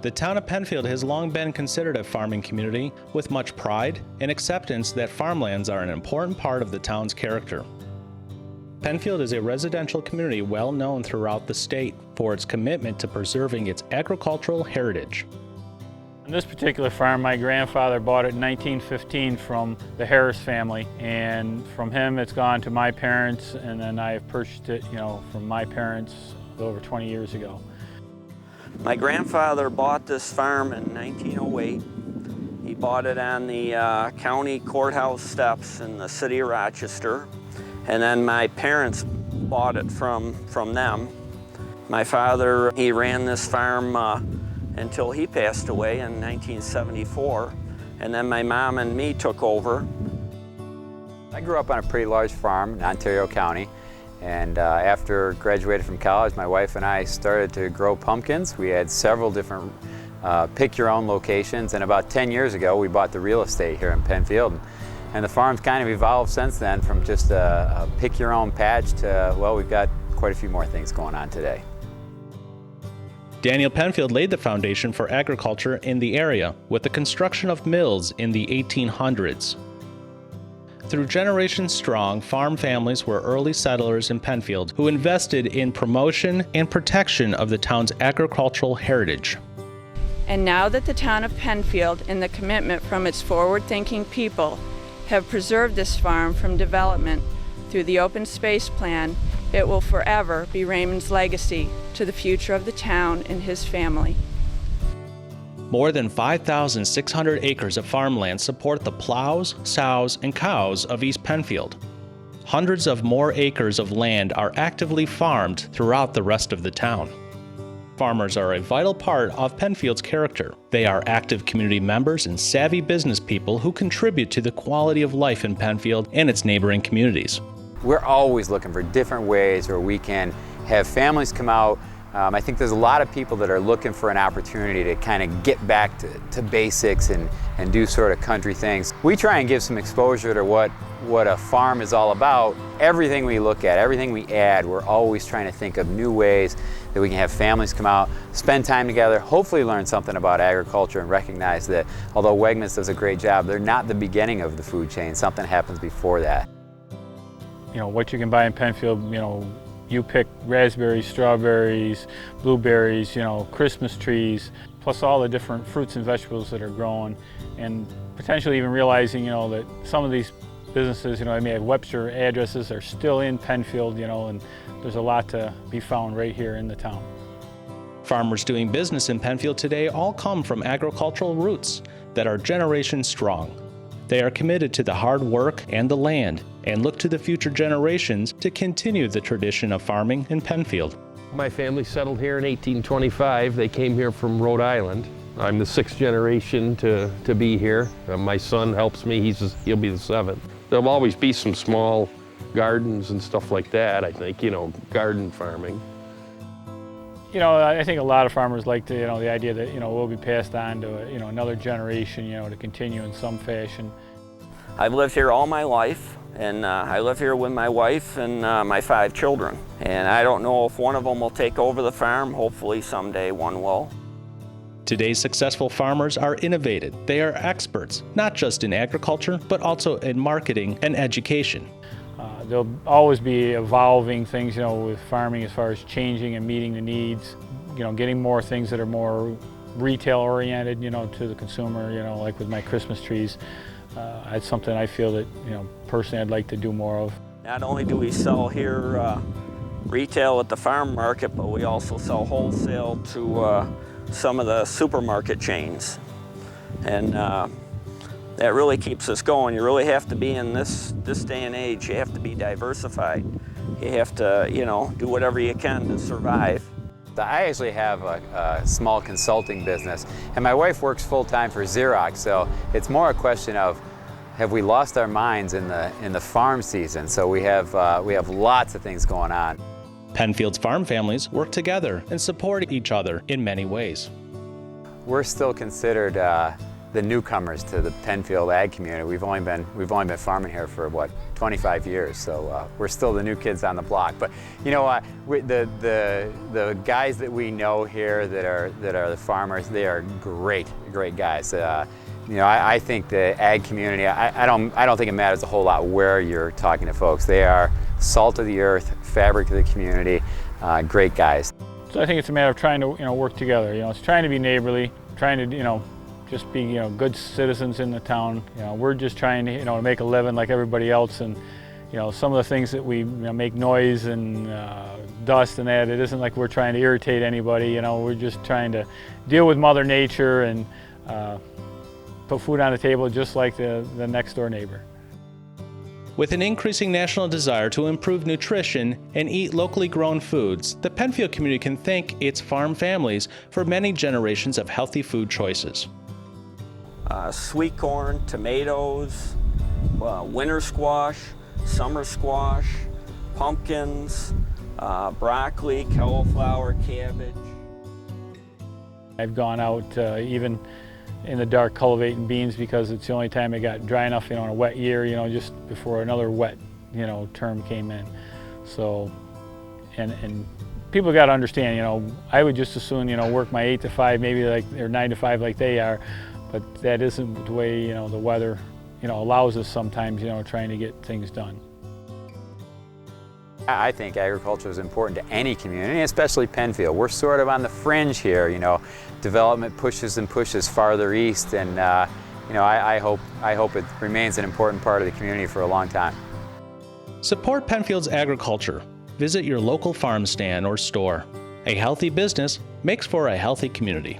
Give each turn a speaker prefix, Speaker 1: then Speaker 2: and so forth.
Speaker 1: The town of Penfield has long been considered a farming community with much pride and acceptance that farmlands are an important part of the town's character. Penfield is a residential community well known throughout the state for its commitment to preserving its agricultural heritage.
Speaker 2: This particular farm, my grandfather bought it in 1915 from the Harris family, and from him it's gone to my parents, and then I've purchased it, from my parents over 20 years ago.
Speaker 3: My grandfather bought this farm in 1908. He bought it on the county courthouse steps in the city of Rochester. And then my parents bought it from them. My father, he ran this farm until he passed away in 1974. And then my mom and me took over.
Speaker 4: I grew up on a pretty large farm in Ontario County. And after graduated from college, my wife and I started to grow pumpkins. We had several different pick-your-own locations, and about 10 years ago, we bought the real estate here in Penfield. And the farm's kind of evolved since then from just a pick-your-own patch to, well, we've got quite a few more things going on today.
Speaker 1: Daniel Penfield laid the foundation for agriculture in the area with the construction of mills in the 1800s. Through generations strong, farm families were early settlers in Penfield who invested in promotion and protection of the town's agricultural heritage.
Speaker 5: And now that the town of Penfield and the commitment from its forward-thinking people have preserved this farm from development through the open space plan, it will forever be Raymond's legacy to the future of the town and his family.
Speaker 1: More than 5,600 acres of farmland support the plows, sows, and cows of East Penfield. Hundreds of more acres of land are actively farmed throughout the rest of the town. Farmers are a vital part of Penfield's character. They are active community members and savvy business people who contribute to the quality of life in Penfield and its neighboring communities.
Speaker 4: We're always looking for different ways where we can have families come out. I think there's a lot of people that are looking for an opportunity to kind of get back to basics and do sort of country things. We try and give some exposure to what a farm is all about. Everything we look at, everything we add, we're always trying to think of new ways that we can have families come out, spend time together, hopefully learn something about agriculture and recognize that although Wegmans does a great job, they're not the beginning of the food chain. Something happens before that.
Speaker 2: What you can buy in Penfield, you pick raspberries, strawberries, blueberries, Christmas trees, plus all the different fruits and vegetables that are grown, and potentially even realizing, that some of these businesses, they may have Webster addresses, are still in Penfield, and there's a lot to be found right here in the town.
Speaker 1: Farmers doing business in Penfield today all come from agricultural roots that are generations strong. They are committed to the hard work and the land and look to the future generations to continue the tradition of farming in Penfield.
Speaker 6: My family settled here in 1825. They came here from Rhode Island. I'm the 6th generation to be here. My son helps me, he'll be the 7th. There'll always be some small gardens and stuff like that, I think, garden farming.
Speaker 2: I think a lot of farmers like the idea that, will be passed on to, another generation, to continue in some fashion.
Speaker 3: I've lived here all my life, and I live here with my wife and my 5 children. And I don't know if one of them will take over the farm. Hopefully someday one will.
Speaker 1: Today's successful farmers are innovative. They are experts, not just in agriculture, but also in marketing and education.
Speaker 2: There'll always be evolving things, with farming as far as changing and meeting the needs, getting more things that are more retail oriented, to the consumer, like with my Christmas trees. That's something I feel that, personally I'd like to do more of.
Speaker 3: Not only do we sell here retail at the farm market, but we also sell wholesale to some of the supermarket chains. And that really keeps us going. You really have to be in this day and age, you have to be diversified. You have to, do whatever you can to survive.
Speaker 4: I actually have a small consulting business, and my wife works full-time for Xerox, so it's more a question of, have we lost our minds in the farm season? So we have lots of things going on.
Speaker 1: Penfield's farm families work together and support each other in many ways.
Speaker 4: we're still considered the newcomers to the Penfield ag community. We've only been farming here for what, 25 years, so we're still the new kids on the block. But you know, the guys that we know here that are the farmers, they are great guys. You know, I think the ag community, I don't think it matters a whole lot where you're talking to folks. They are salt of the earth, fabric of the community, great guys.
Speaker 2: So I think it's a matter of trying to, work together. It's trying to be neighborly, trying to, just be, good citizens in the town. We're just trying to, to make a living like everybody else. And, some of the things that we make noise and dust and that, it isn't like we're trying to irritate anybody. We're just trying to deal with Mother Nature and put food on the table just like the next door neighbor.
Speaker 1: With an increasing national desire to improve nutrition and eat locally grown foods, the Penfield community can thank its farm families for many generations of healthy food choices.
Speaker 3: Sweet corn, tomatoes, winter squash, summer squash, pumpkins, broccoli, cauliflower, cabbage.
Speaker 2: I've gone out even in the dark cultivating beans because it's the only time it got dry enough, in a wet year, just before another wet, term came in. So, and people got to understand, I would just as soon, work my 8 to 5, maybe or 9 to 5 like they are, but that isn't the way, the weather, allows us sometimes, trying to get things done.
Speaker 4: I think agriculture is important to any community, especially Penfield. We're sort of on the fringe here, Development pushes and pushes farther east, and I hope it remains an important part of the community for a long time.
Speaker 1: Support Penfield's agriculture. Visit your local farm stand or store. A healthy business makes for a healthy community.